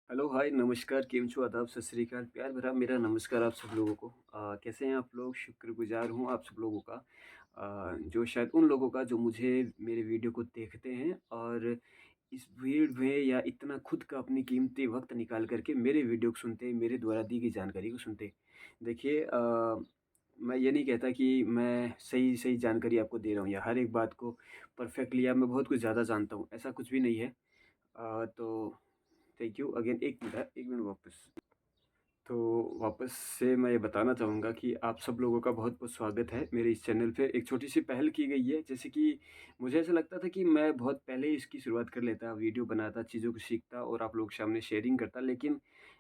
Hello, हाय, नमस्कार, केम छो, आदाब, सत श्री अकाल, प्यार भरा मेरा नमस्कार आप सब लोगों को। कैसे हैं आप लोग? शुक्रगुज़ार हूँ आप सब लोगों का, जो शायद उन लोगों का जो मुझे मेरे वीडियो को देखते हैं और इस भीड़ में या इतना खुद का अपनी कीमती वक़्त निकाल कर के मेरे वीडियो को सुनते हैं, मेरे द्वारा दी गई जानकारी को सुनते हैं। देखिए, मैं ये नहीं कहता कि मैं सही-सही जानकारी आपको दे रहा हूँ या हर एक बात को परफ़ेक्टली या मैं बहुत कुछ ज़्यादा जानता हूँ, ऐसा कुछ भी नहीं है। तो थैंक यू अगेन। 1 मिनट वापस। तो वापस से मैं ये बताना चाहूँगा कि आप सब लोगों का बहुत-बहुत स्वागत है मेरे इस चैनल पे। एक छोटी-सी पहल की गई है, जैसे कि मुझे ऐसा लगता था कि मैं बहुत पहले ही इसकी शुरुआत कर लेता, वीडियो बनाता, चीज़ों को सीखता और आप लोगों के सामने शेयरिंग करता। लेकिन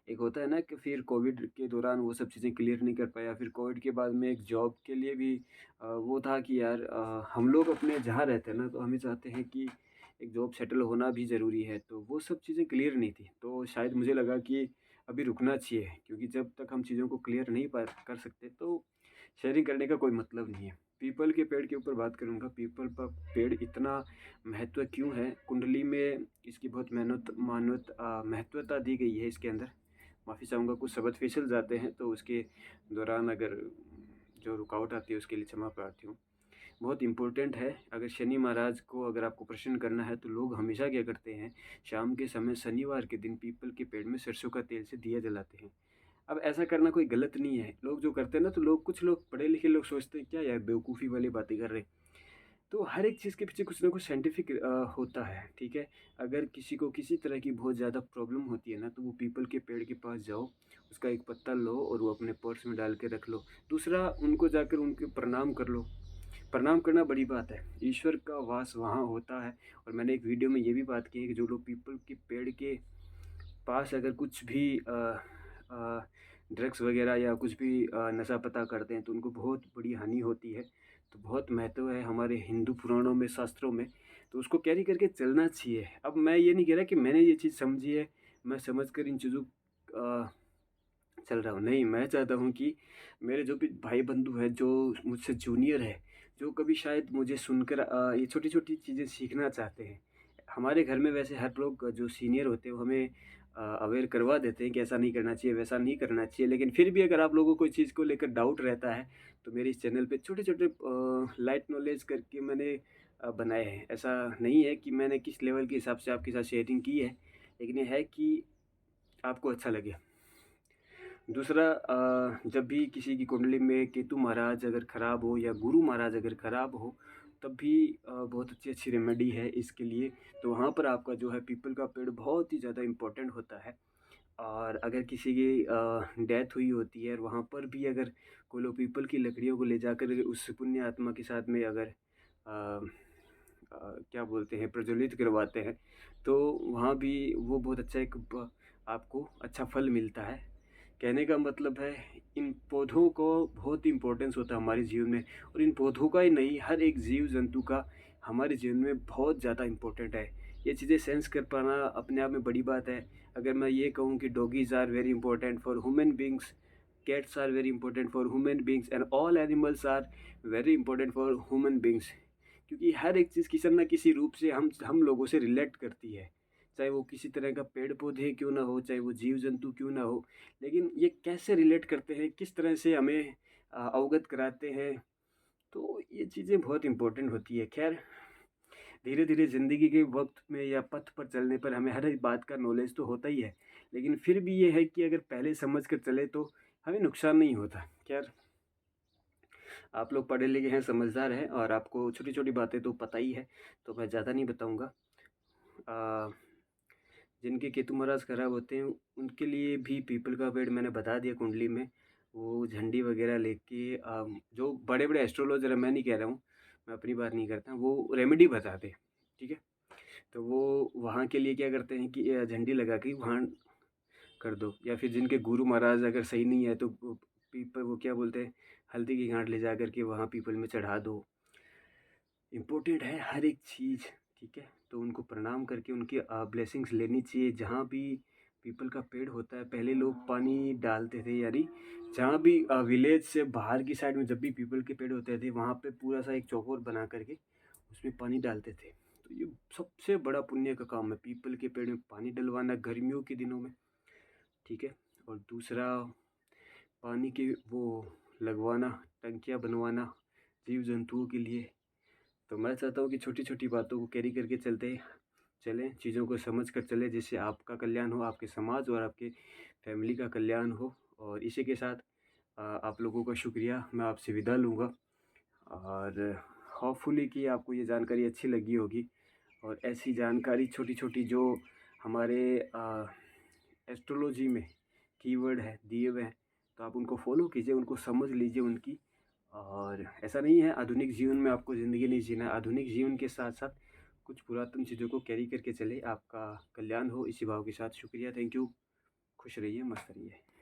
एक होता है ना कि फिर कोविड के दौरान वो सब चीज़ें क्लियर नहीं कर पाया। फिर कोविड के बाद में एक जॉब के लिए भी वो था कि यार, हम लोग अपने जहाँ रहते हैं ना, तो हमें चाहते हैं कि एक जॉब सेटल होना भी ज़रूरी है, तो वो सब चीज़ें क्लियर नहीं थी। तो शायद मुझे लगा कि अभी रुकना चाहिए, क्योंकि जब तक हम चीज़ों को क्लियर नहीं पा कर सकते तो शेयरिंग करने का कोई मतलब नहीं है। पीपल के पेड़ के ऊपर बात करूँगा। पीपल का पेड़ इतना महत्व क्यों है? कुंडली में इसकी बहुत महत्वता दी गई है इसके अंदर। माफ़ी चाहूँगा, कुछ शब्द फिसल जाते हैं तो उसके दौरान अगर जो रुकावट आती है उसके लिए क्षमा प्रार्थी हूँ। बहुत इम्पोर्टेंट है। अगर शनि महाराज को अगर आपको प्रसन्न करना है तो लोग हमेशा क्या करते हैं, शाम के समय शनिवार के दिन पीपल के पेड़ में सरसों का तेल से दिया जलाते हैं। अब ऐसा करना कोई गलत नहीं है। लोग जो करते हैं ना, तो कुछ लोग पढ़े लिखे लोग सोचते हैं क्या यार बेवकूफ़ी वाली बातें कर रहे हैं। तो हर एक चीज़ के पीछे कुछ ना कुछ साइंटिफिक होता है, ठीक है? अगर किसी को किसी तरह की बहुत ज़्यादा प्रॉब्लम होती है ना, तो वो पीपल के पेड़ के पास जाओ, उसका एक पत्ता लो और वो अपने पर्स में डाल के रख लो। दूसरा, उनको जाकर उनके प्रणाम कर लो। प्रणाम करना बड़ी बात है। ईश्वर का वास वहाँ होता है। और मैंने एक वीडियो में ये भी बात की है कि जो लोग पीपल के पेड़ के पास अगर कुछ भी अ, ड्रग्स वग़ैरह या कुछ भी नशा-पता करते हैं तो उनको बहुत बड़ी हानि होती है। तो बहुत महत्व है हमारे हिंदू पुराणों में, शास्त्रों में, तो उसको कैरी करके चलना चाहिए। अब मैं ये नहीं कह रहा कि मैंने ये चीज़ समझी है, मैं समझकर इन चीज़ों अ, चल रहा हूँ। नहीं, मैं चाहता हूँ कि मेरे जो भी भाई-बंधु हैं, जो मुझसे जूनियर है, जो कभी शायद मुझे सुनकर ये छोटी-छोटी चीज़ें सीखना चाहते हैं। हमारे घर में वैसे हर लोग जो सीनियर होते हैं वो हमें अवेयर करवा देते हैं कि ऐसा नहीं करना चाहिए, वैसा नहीं करना चाहिए। लेकिन फिर भी अगर आप लोगों को इस चीज़ को लेकर डाउट रहता है, तो मेरे इस चैनल पे छोटे-छोटे लाइट नॉलेज करके मैंने बनाए हैं। ऐसा नहीं है कि मैंने किस लेवल के हिसाब से आपके साथ शेयरिंग की है, लेकिन ये है कि आपको अच्छा लगे। दूसरा, जब भी किसी की कुंडली में केतु महाराज अगर ख़राब हो या गुरु महाराज अगर ख़राब हो, तब भी बहुत अच्छी-अच्छी रेमेडी है इसके लिए। तो वहाँ पर आपका जो है पीपल का पेड़ बहुत ही ज़्यादा इम्पोर्टेंट होता है। और अगर किसी की डेथ हुई होती है और वहाँ पर भी अगर कोई लोग पीपल की लकड़ियों को ले जाकर उस पुण्य आत्मा के साथ में अगर क्या बोलते हैं, प्रज्वलित करवाते हैं, तो वहाँ भी वो बहुत अच्छा एक ब आपको अच्छा फल मिलता है। कहने का मतलब है, इन पौधों को बहुत इम्पोर्टेंस होता है हमारे जीवन में। और इन पौधों का ही नहीं, हर एक जीव-जंतु का हमारे जीवन में बहुत ज़्यादा इम्पोर्टेंट है। ये चीज़ें सेंस कर पाना अपने आप में बड़ी बात है। अगर मैं ये कहूँ कि doggies are very important for human beings, cats are very important for human beings and all animals are very important for human beings, क्योंकि हर एक चीज़ किसी न किसी रूप से हम लोगों से रिलेट करती है। चाहे वो किसी तरह का पेड़-पौधे क्यों ना हो, चाहे वो जीव-जंतु क्यों ना हो, लेकिन ये कैसे रिलेट करते हैं, किस तरह से हमें अवगत कराते हैं, तो ये चीज़ें बहुत इम्पोर्टेंट होती है। ख़ैर, धीरे-धीरे ज़िंदगी के वक़्त में या पथ पर चलने पर हमें हर एक बात का नॉलेज तो होता ही है, लेकिन फिर भी ये है कि अगर पहले समझ कर चले तो हमें नुकसान नहीं होता। ख़ैर, आप लोग पढ़े लिखे हैं, समझदार हैं और आपको छोटी-छोटी बातें तो पता ही है, तो मैं ज़्यादा नहीं बताऊँगा। अ, जिनके केतु महाराज खराब होते हैं, उनके लिए भी पीपल का पेड़ मैंने बता दिया कुंडली में, वो झंडी वगैरह लेके जो बड़े-बड़े एस्ट्रोलॉजर हैं, मैं नहीं कह रहा हूँ, मैं अपनी बात नहीं करता, वो रेमेडी बताते हैं, ठीक है? तो वो वहाँ के लिए क्या करते हैं कि झंडी लगा के वहाँ कर दो, या फिर जिनके गुरु महाराज अगर सही नहीं है तो वो पीपल वो क्या बोलते हैं, हल्दी की गांठ ले जा कर के वहाँ पीपल में चढ़ा दो। इम्पोर्टेंट है हर एक चीज़, ठीक है? तो उनको प्रणाम करके उनकी ब्लेसिंग्स लेनी चाहिए। जहाँ भी पीपल का पेड़ होता है, पहले लोग पानी डालते थे, यानी जहाँ भी विलेज से बाहर की साइड में जब भी पीपल के पेड़ होते थे, वहाँ पे पूरा सा एक चौकोर बना करके उसमें पानी डालते थे। तो ये सबसे बड़ा पुण्य का काम है, पीपल के पेड़ में पानी डलवाना गर्मियों के दिनों में। ठीक है। और दूसरा, पानी की वो लगवाना, टंकियाँ बनवाना जीव जंतुओं के लिए। तो मैं चाहता हूँ कि छोटी-छोटी बातों को कैरी करके चलते चलें, चीज़ों को समझ कर चलें, जिससे आपका कल्याण हो, आपके समाज और आपके फैमिली का कल्याण हो। और इसी के साथ आप लोगों का शुक्रिया, मैं आपसे विदा लूँगा। और होपफुली कि आपको ये जानकारी अच्छी लगी होगी। और ऐसी जानकारी छोटी-छोटी जो हमारे एस्ट्रोलॉजी में कीवर्ड है, दिए हुए हैं, तो आप उनको फ़ॉलो कीजिए, उनको समझ लीजिए उनकी। और ऐसा नहीं है आधुनिक जीवन में आपको ज़िंदगी नहीं जीना है, आधुनिक जीवन के साथ-साथ कुछ पुरातन चीज़ों को कैरी करके चलें, आपका कल्याण हो। इसी भाव के साथ शुक्रिया, थैंक यू। खुश रहिए, मस्त रहिए।